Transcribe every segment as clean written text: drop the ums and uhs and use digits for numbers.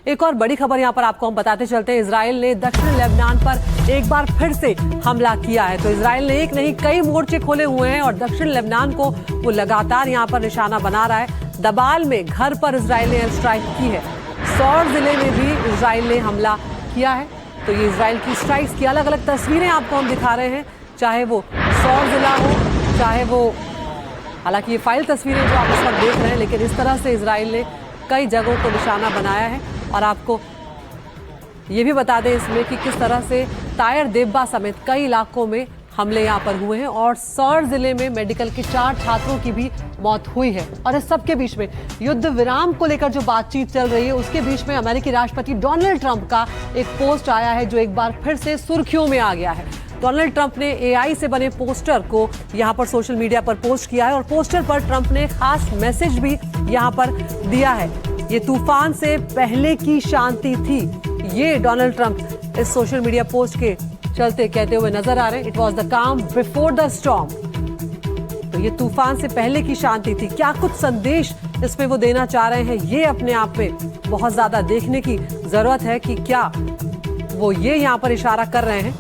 एक और बड़ी खबर यहाँ पर आपको हम बताते चलते हैं। इजराइल ने दक्षिण लेबनान पर एक बार फिर से हमला किया है। तो इजराइल ने एक नहीं कई मोर्चे खोले हुए हैं और दक्षिण लेबनान को वो लगातार यहाँ पर निशाना बना रहा है। दबाल में घर पर इजराइल ने एयर स्ट्राइक की है। सौर जिले में भी इजराइल ने हमला किया है। तो ये इजराइल की स्ट्राइक्स की अलग अलग तस्वीरें आपको हम दिखा रहे हैं, चाहे वो सौर जिला हो, चाहे वो, हालांकि ये फाइल तस्वीरें जो आप इस वक्त देख रहे हैं, लेकिन इस तरह से इजराइल ने कई जगहों को निशाना बनाया है। और आपको ये भी बता दें इसमें कि किस तरह से तायर देब्बा समेत कई इलाकों में हमले यहाँ पर हुए हैं और सौर जिले में मेडिकल के 4 छात्रों की भी मौत हुई है। और इस सब के बीच में युद्ध विराम को लेकर जो बातचीत चल रही है, उसके बीच में अमेरिकी राष्ट्रपति डोनाल्ड ट्रंप का एक पोस्ट आया है जो एक बार फिर से सुर्खियों में आ गया है। डोनाल्ड ट्रंप ने एआई से बने पोस्टर को यहाँ पर सोशल मीडिया पर पोस्ट किया है और पोस्टर पर ट्रंप ने खास मैसेज भी यहाँ पर दिया है। ये तूफान से पहले की शांति थी, ये डोनाल्ड ट्रंप इस सोशल मीडिया पोस्ट के चलते कहते हुए नजर आ रहे हैं। इट वॉज द काम बिफोर द स्टॉर्म। तो ये तूफान से पहले की शांति थी। क्या कुछ संदेश इसमें वो देना चाह रहे हैं, ये अपने आप में बहुत ज्यादा देखने की जरूरत है कि क्या वो ये यहाँ पर इशारा कर रहे हैं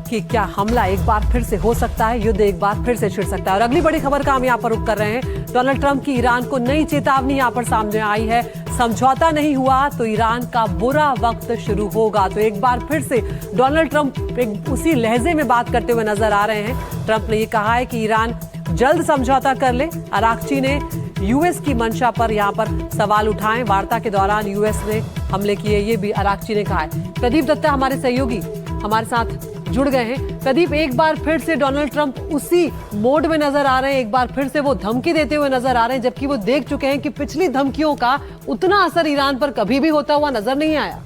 कि क्या हमला एक बार फिर से हो सकता है, युद्ध एक बार फिर से छिड़ सकता है। और अगली बड़ी खबर का हम यहाँ पर रुख कर रहे हैं। डोनाल्ड ट्रंप की ईरान को नई चेतावनी यहाँ पर सामने आई है। समझौता नहीं हुआ तो ईरान का बुरा वक्त शुरू होगा। तो एक बार फिर से डोनाल्ड ट्रंप उसी लहजे में बात करते हुए नजर आ रहे हैं। ट्रंप ने ये कहा है कि ईरान जल्द समझौता कर ले। अराक्ची ने यूएस की मंशा पर यहाँ पर सवाल उठाए। वार्ता के दौरान यूएस ने हमले किए, ये भी अराक्ची ने कहा है। प्रदीप दत्ता हमारे सहयोगी हमारे साथ जुड़ गए हैं। प्रदीप, एक बार फिर से डोनाल्ड ट्रंप उसी मोड में नजर आ रहे हैं, एक बार फिर से वो धमकी देते हुए नजर आ रहे हैं, जबकि वो देख चुके हैं कि पिछली धमकियों का उतना असर ईरान पर कभी भी होता हुआ नजर नहीं आया।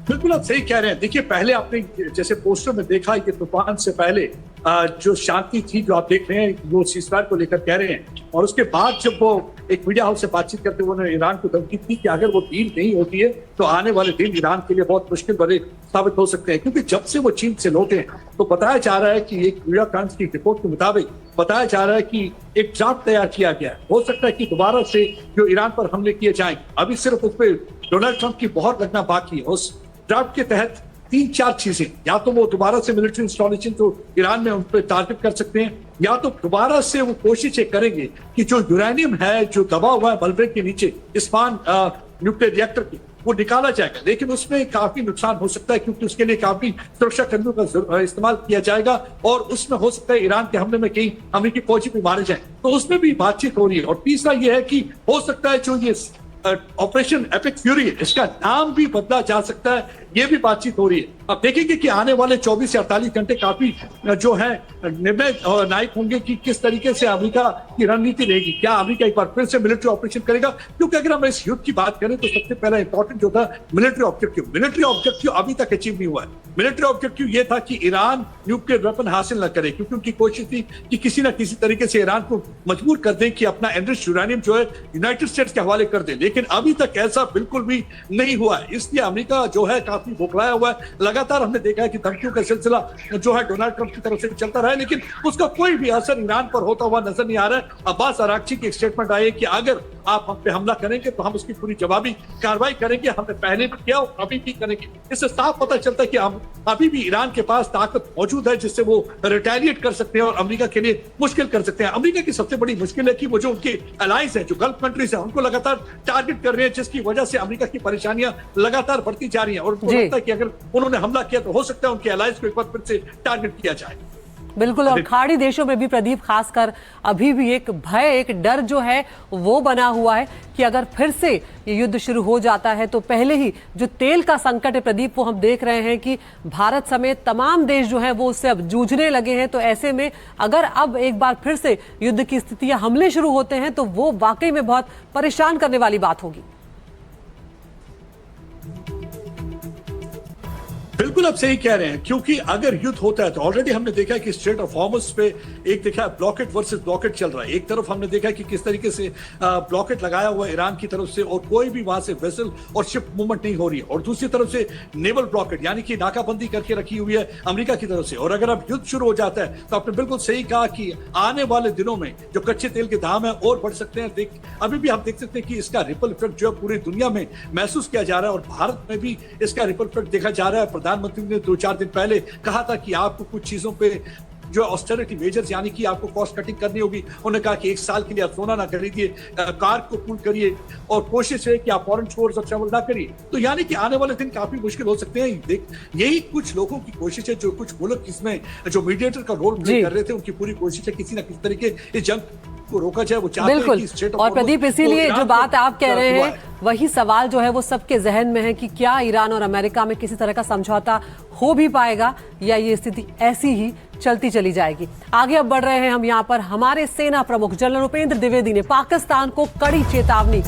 बिल्कुल आप सही कह रहे हैं। देखिए, पहले आपने जैसे पोस्टर में देखा कि तूफान से पहले जो शांति थी, जो आप देख रहे हैं, वो सीजफायर को लेकर कह रहे हैं। और उसके बाद जब वो एक मीडिया हाउस से बातचीत करते हुए उन्होंने ईरान को धमकी दी कि अगर वो डील नहीं होती है तो आने वाले दिन ईरान के लिए बहुत मुश्किल भरे साबित हो सकते हैं। क्योंकि जब से वो चीन से लौटे तो बताया जा रहा है कि एक न्यूयॉर्क टाइम्स की रिपोर्ट के मुताबिक बताया जा रहा है कि एक ड्राफ्ट तैयार किया गया है। हो सकता है कि दोबारा से जो ईरान पर हमले किए जाएंगे, अभी सिर्फ उस पर डोनाल्ड ट्रंप की बहुत लगना बाकी है। उस ड्राफ्ट के तहत 3-4 चीजें, या तो वो दोबारा से मिलिट्री इंस्टॉलेशन जो ईरान में उन पर टारगेट कर सकते हैं, या तो दोबारा से वो कोशिशें करेंगे कि जो यूरेनियम है जो दबा हुआ है मलबे के नीचे इस्फहान न्यूक्लियर रिएक्टर की, वो निकाला जाएगा। लेकिन उसमें काफी नुकसान हो सकता है क्योंकि उसके लिए काफी सुरक्षा कर्मियों का इस्तेमाल किया जाएगा और उसमें हो सकता है ईरान के हमले में कई अमेरिकी फौजी भी मारे जाएं। तो उसमें भी बातचीत हो रही है। और तीसरा ये है कि हो सकता है जो ये ऑपरेशन एपिक फ्यूरी है, इसका नाम भी बदला जा सकता है, ये भी बातचीत हो रही है। अब देखेंगे कि आने वाले 24 से 48 घंटे काफी जो है निर्णय नायक होंगे कि किस तरीके से अमेरिका की रणनीति रहेगी। क्या अमेरिका एक बार फिर से मिलिट्री ऑपरेशन करेगा? क्योंकि अगर हम इस युद्ध की बात करें तो सबसे पहला इंपॉर्टेंट जो था मिलिट्री ऑब्जेक्टिव अभी तक अचीव नहीं हुआ है। मिलिट्री ऑब्जेक्टिव ये था कि ईरान न्यूक्लियर वेपन हासिल न करे, क्योंकि उनकी कोशिश थी कि किसी न किसी तरीके से ईरान को मजबूर कर दें कि अपना एनरिच्ड यूरेनियम जो है यूनाइटेड स्टेट्स के हवाले कर दे। लेकिन अभी तक ऐसा बिल्कुल भी नहीं हुआ है। इसलिए अमेरिका जो है काफी बौखलाया हुआ है। लगातार हमने देखा है कि धमकियों का सिलसिला जो है डोनाल्ड ट्रंप की तरफ से चलता रहा है, लेकिन उसका कोई भी असर ईरान पर होता हुआ नजर नहीं आ रहा है। अब्बास अराक्ची की एक स्टेटमेंट आई है कि अगर आप हम पे हमला करेंगे तो हम उसकी पूरी जवाबी कार्रवाई करेंगे, हमने पहले भी किया और अभी भी करेंगे। इससे साफ पता चलता है कि हम अभी भी ईरान के पास ताकत मौजूद है जिससे वो रिटेलिएट कर सकते हैं और अमेरिका के लिए मुश्किल कर सकते हैं। अमेरिका की सबसे बड़ी मुश्किल है कि वो जो उनके अलाइंस है, जो गल्फ कंट्रीज है, उनको लगातार टारगेट कर रहे हैं, जिसकी वजह से अमेरिका की परेशानियां लगातार बढ़ती जा रही हैं। और उनको लगता है कि अगर उन्होंने हमला किया तो हो सकता है उनके अलायंस को एक बार फिर से टारगेट किया जाए। बिल्कुल। और खाड़ी देशों में भी प्रदीप, खासकर अभी भी एक भय, एक डर जो है वो बना हुआ है कि अगर फिर से ये युद्ध शुरू हो जाता है तो पहले ही जो तेल का संकट है प्रदीप, वो हम देख रहे हैं कि भारत समेत तमाम देश जो हैं वो उससे अब जूझने लगे हैं। तो ऐसे में अगर अब एक बार फिर से युद्ध की स्थिति या हमले शुरू होते हैं तो वो वाकई में बहुत परेशान करने वाली बात होगी। बिल्कुल आप सही कह रहे हैं, क्योंकि अगर युद्ध होता है तो ऑलरेडी हमने देखा है कि स्ट्रेट ऑफ हॉर्मुज पे एक देखा है ब्लॉकेट वर्सेस ब्लॉकेट चल रहा है। एक तरफ हमने देखा है कि किस तरीके से ब्लॉकेट लगाया हुआ ईरान की तरफ से और कोई भी वहां से वेसल और शिप मूवमेंट नहीं हो रही है, और दूसरी तरफ से नेवल ब्लॉकेट यानी कि नाकाबंदी करके रखी हुई है अमेरिका की तरफ से। और अगर अब युद्ध शुरू हो जाता है तो आपने बिल्कुल सही कहा कि आने वाले दिनों में जो कच्चे तेल के दाम है और बढ़ सकते हैं। अभी भी आप देख सकते हैं कि इसका रिपल इफेक्ट जो है पूरी दुनिया में महसूस किया जा रहा है, और भारत में भी इसका रिपल इफेक्ट देखा जा रहा है। प्रधानमंत्री ने 2-4 दिन पहले कहा था कि आपको कुछ चीजों पे जो ऑस्टेरिटी मेजर्स यानी कि आपको कॉस्ट कटिंग करनी होगी। उन्होंने कहा कि 1 साल के लिए आप सोना ना खरीदिए, कार को कूल करिए, और कोशिश है कि आप फॉरेन शोर्स और ट्रैवल ना करिए। तो यानी कि आने वाले दिन काफी मुश्किल हो सकते हैं। यही कुछ लोगों की कोशिश है, जो कुछ मुल्क इसमें जो मीडिएटर का रोल प्ले कर रहे थे, उनकी पूरी कोशिश है किसी ना किसी तरीके इस जंग को रोका जाए। वो चाहते हैं कि स्टेट ऑफ और प्रदीप, इसीलिए जो बात आप कह रहे हैं वही सवाल जो है वो सबके जहन में है कि क्या ईरान और अमेरिका में किसी तरह का समझौता हो भी पाएगा या ये स्थिति ऐसी ही चलती चली जाएगी। आगे अब बढ़ रहे हैं हम। यहाँ पर हमारे सेना प्रमुख जनरल उपेंद्र द्विवेदी ने पाकिस्तान को कड़ी चेतावनी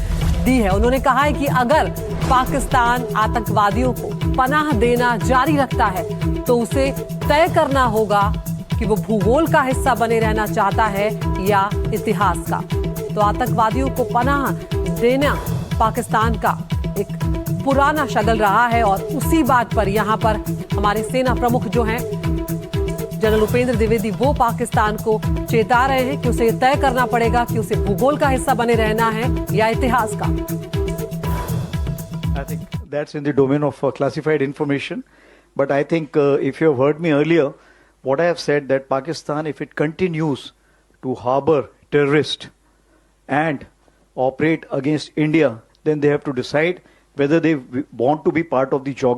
दी है। उन्होंने कहा है कि अगर पाकिस्तान आतंकवादियों को पनाह देना जारी रखता है तो उसे तय करना होगा कि वो भूगोल का हिस्सा बने रहना चाहता है या इतिहास का। तो आतंकवादियों को पनाह देना पाकिस्तान का एक पुराना शगल रहा है, और उसी बात पर यहाँ पर हमारे सेना प्रमुख जो हैं जनरल उपेंद्र द्विवेदी, वो पाकिस्तान को चेता रहे हैं कि उसे तय करना पड़ेगा कि उसे भूगोल का हिस्सा बने रहना है या इतिहास का। I think that's in the domain of classified information. But I think if you have heard me earlier, what I have said that Pakistan, if it continues to harbor terrorists and operate against India, then they have to decide whether they want to be part of the geography.